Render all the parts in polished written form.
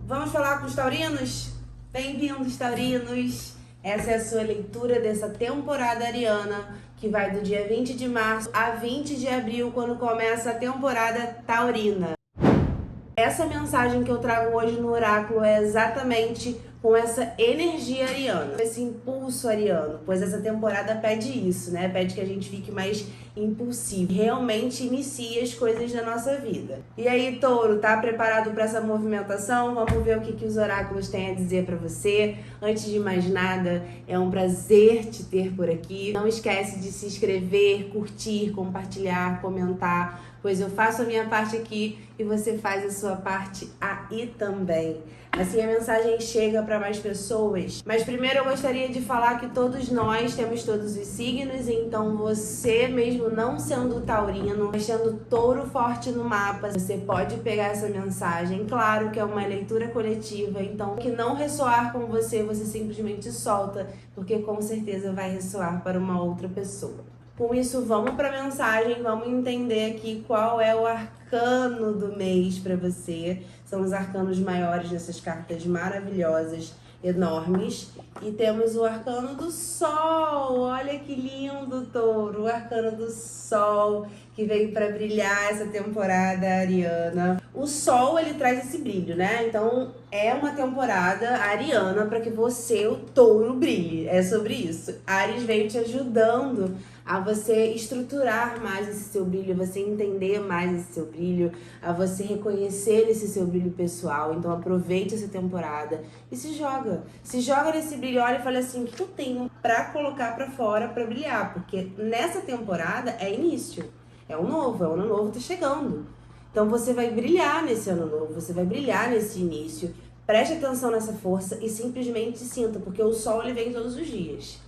Vamos falar com os taurinos? Bem-vindos, taurinos! Essa é a sua leitura dessa temporada ariana, que vai do dia 20 de março a 20 de abril, quando começa a temporada taurina. Essa mensagem que eu trago hoje no oráculo é exatamente com essa energia ariana, esse impulso ariano, pois essa temporada pede isso, né? Pede que a gente fique mais impulsivo, realmente inicie as coisas da nossa vida. E aí, touro, tá preparado para essa movimentação? Vamos ver o que os oráculos têm a dizer para você. Antes de mais nada, é um prazer te ter por aqui. Não esquece de se inscrever, curtir, compartilhar, comentar, pois eu faço a minha parte aqui e você faz a sua parte aí também. Assim a mensagem chega para mais pessoas. Mas primeiro eu gostaria de falar que todos nós temos todos os signos, então você mesmo não sendo taurino, mas sendo touro forte no mapa, você pode pegar essa mensagem. Claro que é uma leitura coletiva, então o que não ressoar com você, você simplesmente solta, porque com certeza vai ressoar para uma outra pessoa. Com isso, vamos para a mensagem, vamos entender aqui qual é o arcano do mês para você. São os arcanos maiores dessas cartas maravilhosas, enormes. E temos o arcano do Sol. Olha que lindo, touro! O arcano do Sol, que veio para brilhar essa temporada ariana. O Sol, ele traz esse brilho, né? Então, é uma temporada ariana para que você, o touro, brilhe. É sobre isso. Áries veio te ajudando a você estruturar mais esse seu brilho, a você entender mais esse seu brilho, a você reconhecer esse seu brilho pessoal. Então aproveite essa temporada e se joga. Se joga nesse brilho, olha e fala assim, o que eu tenho pra colocar pra fora pra brilhar? Porque nessa temporada é início, é o ano novo tá chegando. Então você vai brilhar nesse ano novo, você vai brilhar nesse início. Preste atenção nessa força e simplesmente sinta, porque o sol ele vem todos os dias.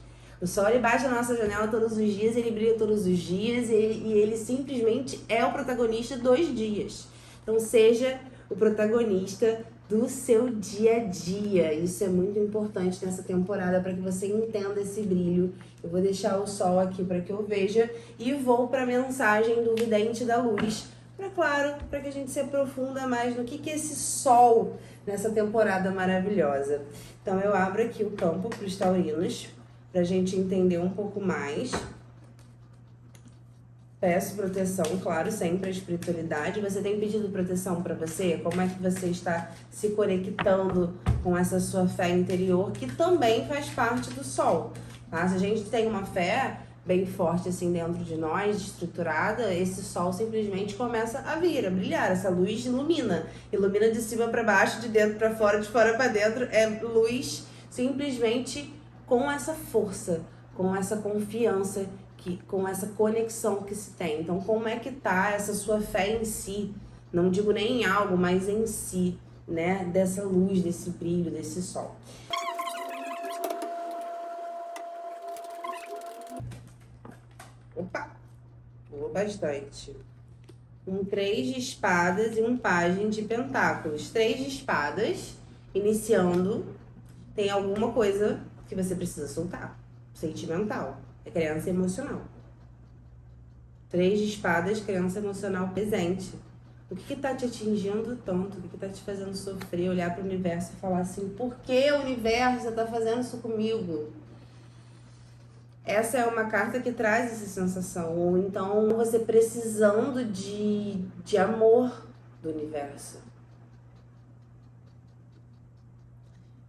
O sol ele bate na nossa janela todos os dias, ele brilha todos os dias e ele simplesmente é o protagonista dos dias. Então seja o protagonista do seu dia a dia. Isso é muito importante nessa temporada para que você entenda esse brilho. Eu vou deixar o sol aqui para que eu veja e vou para a mensagem do vidente da luz. Para que a gente se aprofunda mais no que é esse sol nessa temporada maravilhosa. Então eu abro aqui o campo para os taurinos, pra gente entender um pouco mais. Peço proteção, claro, sempre a espiritualidade. Você tem pedido proteção para você? Como é que você está se conectando com essa sua fé interior, que também faz parte do sol, tá? Se a gente tem uma fé bem forte assim dentro de nós, estruturada, esse sol simplesmente começa a vir, a brilhar. Essa luz ilumina de cima para baixo, de dentro para fora, de fora para dentro. É luz simplesmente com essa força, com essa confiança, com essa conexão que se tem. Então, como é que tá essa sua fé em si? Não digo nem em algo, mas em si, né? Dessa luz, desse brilho, desse sol. Opa! Voou bastante. Um 3 de espadas e um pajem de pentáculos. 3 de espadas, iniciando, tem alguma coisa que você precisa soltar. Sentimental. É criança emocional. 3 de espadas, criança emocional presente. O que tá te atingindo tanto? O que tá te fazendo sofrer? Olhar para o universo e falar assim, por que o universo você tá fazendo isso comigo? Essa é uma carta que traz essa sensação. Ou então você precisando de amor do universo.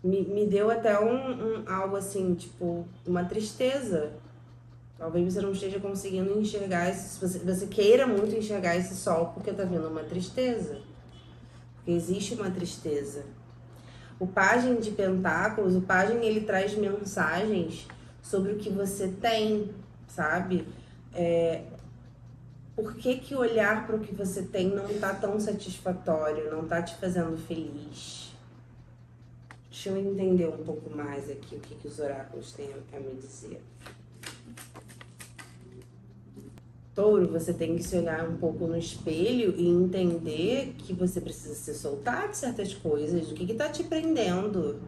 Me deu até algo assim, tipo, uma tristeza. Talvez você não esteja conseguindo enxergar, você queira muito enxergar esse sol, porque tá vindo uma tristeza. Porque existe uma tristeza. O pajem de pentáculos, o pajem ele traz mensagens sobre o que você tem, sabe? Por que olhar para o que você tem não tá tão satisfatório, não tá te fazendo feliz? Deixa eu entender um pouco mais aqui o que os oráculos têm a me dizer. Touro, você tem que se olhar um pouco no espelho e entender que você precisa se soltar de certas coisas. O que tá te prendendo?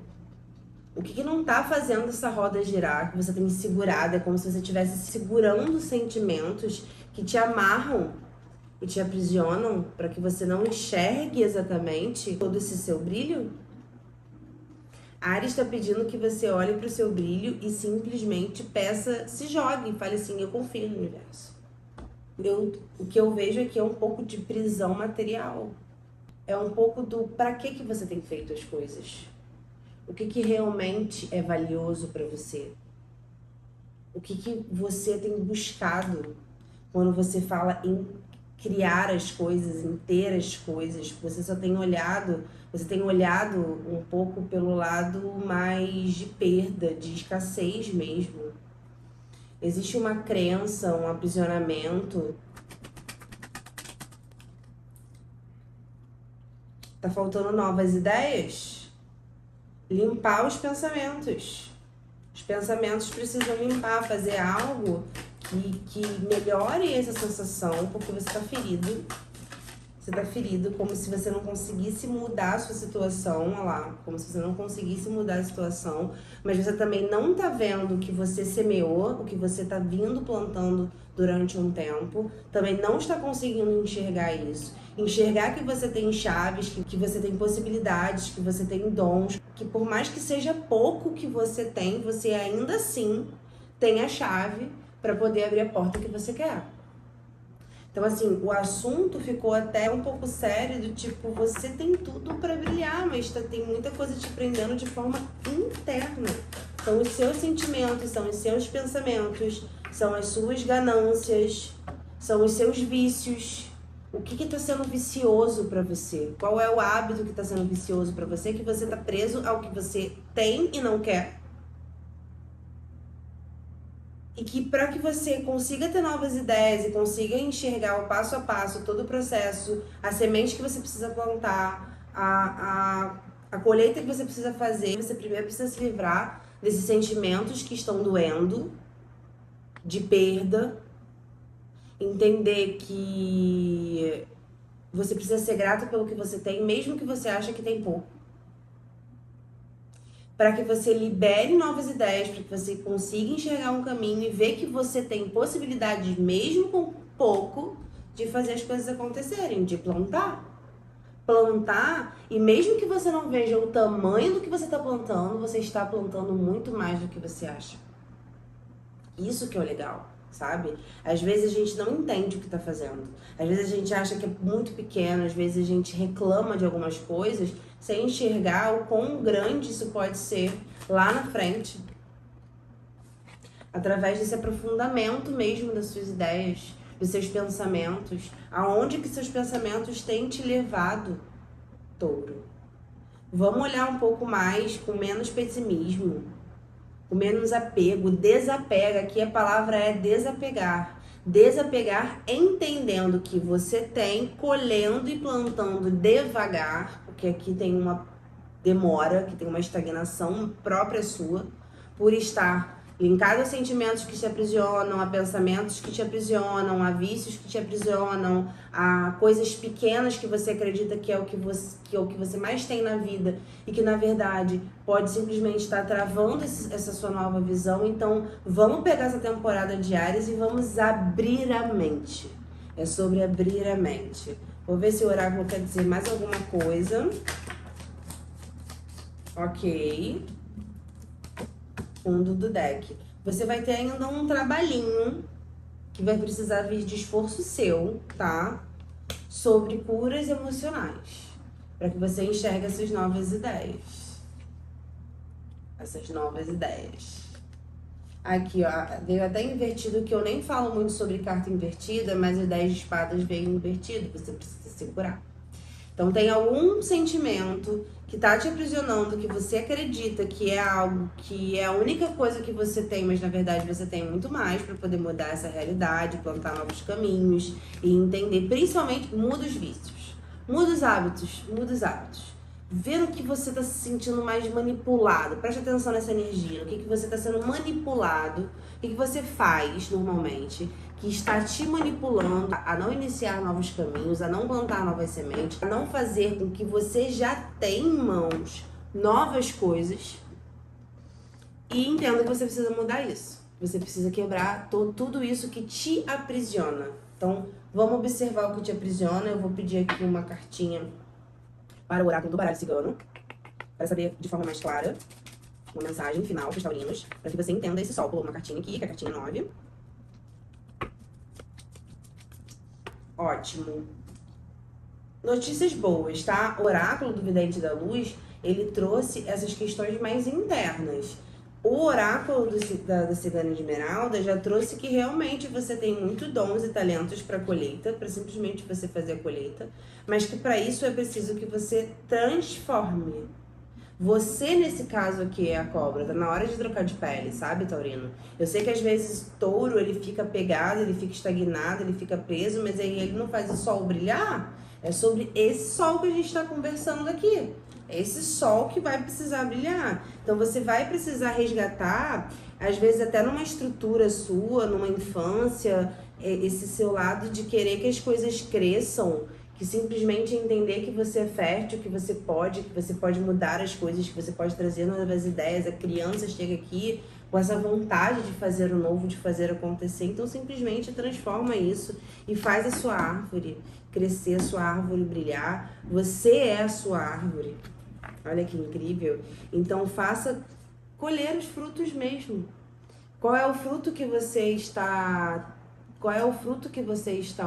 O que não tá fazendo essa roda girar, que você tem segurado? É como se você estivesse segurando sentimentos que te amarram e te aprisionam para que você não enxergue exatamente todo esse seu brilho. Ares está pedindo que você olhe para o seu brilho e simplesmente peça, se jogue e fale assim, eu confio no universo. O que eu vejo aqui é um pouco de prisão material. É um pouco do para que você tem feito as coisas. O que realmente é valioso para você. O que você tem buscado quando você fala em criar as coisas, em ter as coisas. Você tem olhado um pouco pelo lado mais de perda, de escassez mesmo. Existe uma crença, um aprisionamento. Tá faltando novas ideias? Limpar os pensamentos. Os pensamentos precisam limpar, fazer algo que melhore essa sensação, porque você tá ferido. Você tá ferido, como se você não conseguisse mudar a sua situação, olha lá, como se você não conseguisse mudar a situação, mas você também não tá vendo o que você semeou, o que você tá vindo plantando durante um tempo, também não está conseguindo enxergar isso. Enxergar que você tem chaves, que você tem possibilidades, que você tem dons, que por mais que seja pouco que você tem, você ainda assim tem a chave para poder abrir a porta que você quer. Então, assim, o assunto ficou até um pouco sério, do tipo, você tem tudo para brilhar, mas tem muita coisa te prendendo de forma interna. São os seus sentimentos, são os seus pensamentos, são as suas ganâncias, são os seus vícios. O que tá sendo vicioso para você? Qual é o hábito que tá sendo vicioso para você, que você tá preso ao que você tem e não quer? E que para que você consiga ter novas ideias e consiga enxergar o passo a passo, todo o processo, a semente que você precisa plantar, a colheita que você precisa fazer, você primeiro precisa se livrar desses sentimentos que estão doendo, de perda, entender que você precisa ser grato pelo que você tem, mesmo que você ache que tem pouco. Para que você libere novas ideias, para que você consiga enxergar um caminho e ver que você tem possibilidade, mesmo com pouco, de fazer as coisas acontecerem, de plantar. Plantar, e mesmo que você não veja o tamanho do que você está plantando, você está plantando muito mais do que você acha. Isso que é o legal, sabe? Às vezes a gente não entende o que está fazendo. Às vezes a gente acha que é muito pequeno, às vezes a gente reclama de algumas coisas sem enxergar o quão grande isso pode ser lá na frente. Através desse aprofundamento mesmo das suas ideias, dos seus pensamentos. Aonde que seus pensamentos têm te levado, Touro? Vamos olhar um pouco mais, com menos pessimismo, com menos apego, desapega. Aqui a palavra é desapegar. Desapegar entendendo que você tem, colhendo e plantando devagar, porque aqui tem uma demora, que tem uma estagnação própria sua, por estar linkado a sentimentos que te aprisionam, a pensamentos que te aprisionam, a vícios que te aprisionam, a coisas pequenas que você acredita que é o que você mais tem na vida e que na verdade pode simplesmente estar travando essa sua nova visão. Então vamos pegar essa temporada de Áries e vamos abrir a mente. É sobre abrir a mente. Vou ver se o oráculo quer dizer mais alguma coisa. Ok. Fundo do deck. Você vai ter ainda um trabalhinho que vai precisar vir de esforço seu, tá? Sobre curas emocionais. Para que você enxergue essas novas ideias. Essas novas ideias. Aqui, ó, veio até invertido, que eu nem falo muito sobre carta invertida, mas o 10 de espadas veio invertido, você precisa segurar. Então tem algum sentimento que tá te aprisionando, que você acredita que é algo que é a única coisa que você tem, mas na verdade você tem muito mais para poder mudar essa realidade, plantar novos caminhos e entender, principalmente, muda os vícios, muda os hábitos, muda os hábitos. Vê no que você tá se sentindo mais manipulado, preste atenção nessa energia, no que você tá sendo manipulado, o que você faz normalmente, que está te manipulando a não iniciar novos caminhos, a não plantar novas sementes, a não fazer com que você já tenha em mãos novas coisas. E entenda que você precisa mudar isso. Você precisa quebrar tudo isso que te aprisiona. Então, vamos observar o que te aprisiona. Eu vou pedir aqui uma cartinha para o oráculo do baralho cigano, para saber de forma mais clara uma mensagem final para os taurinos, para que você entenda esse sol. Pulou uma cartinha aqui, que é a cartinha 9. Ótimo. Notícias boas, tá? O oráculo do Vidente da Luz, ele trouxe essas questões mais internas. O oráculo da Cigana de Esmeralda já trouxe que realmente você tem muito dons e talentos para colheita, para simplesmente você fazer a colheita, mas que para isso é preciso que você transforme. Você, nesse caso aqui, é a cobra, tá na hora de trocar de pele, sabe, taurino? Eu sei que às vezes touro, ele fica pegado, ele fica estagnado, ele fica preso, mas aí ele não faz o sol brilhar. É sobre esse sol que a gente está conversando aqui. É esse sol que vai precisar brilhar. Então você vai precisar resgatar, às vezes até numa estrutura sua, numa infância, esse seu lado de querer que as coisas cresçam, que simplesmente entender que você é fértil, que você pode mudar as coisas, que você pode trazer novas ideias. A criança chega aqui com essa vontade de fazer o novo, de fazer acontecer. Então simplesmente transforma isso e faz a sua árvore crescer, a sua árvore brilhar. Você é a sua árvore. Olha que incrível. Então faça colher os frutos mesmo. Qual é o fruto que você está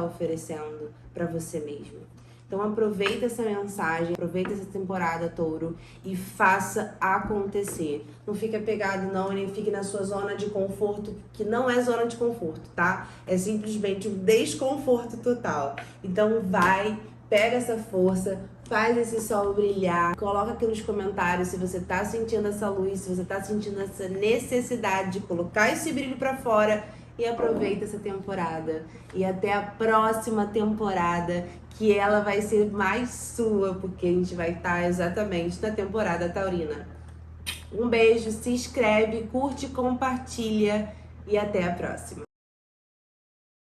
oferecendo para você mesmo? Então aproveita essa mensagem, aproveita essa temporada, touro, e faça acontecer. Não fique apegado não, nem fique na sua zona de conforto, que não é zona de conforto, tá? É simplesmente um desconforto total. Então vai, pega essa força, faz esse sol brilhar, coloca aqui nos comentários se você tá sentindo essa luz, se você tá sentindo essa necessidade de colocar esse brilho para fora. E aproveita essa temporada. E até a próxima temporada, que ela vai ser mais sua, porque a gente vai estar exatamente na temporada taurina. Um beijo, se inscreve, curte, compartilha e até a próxima.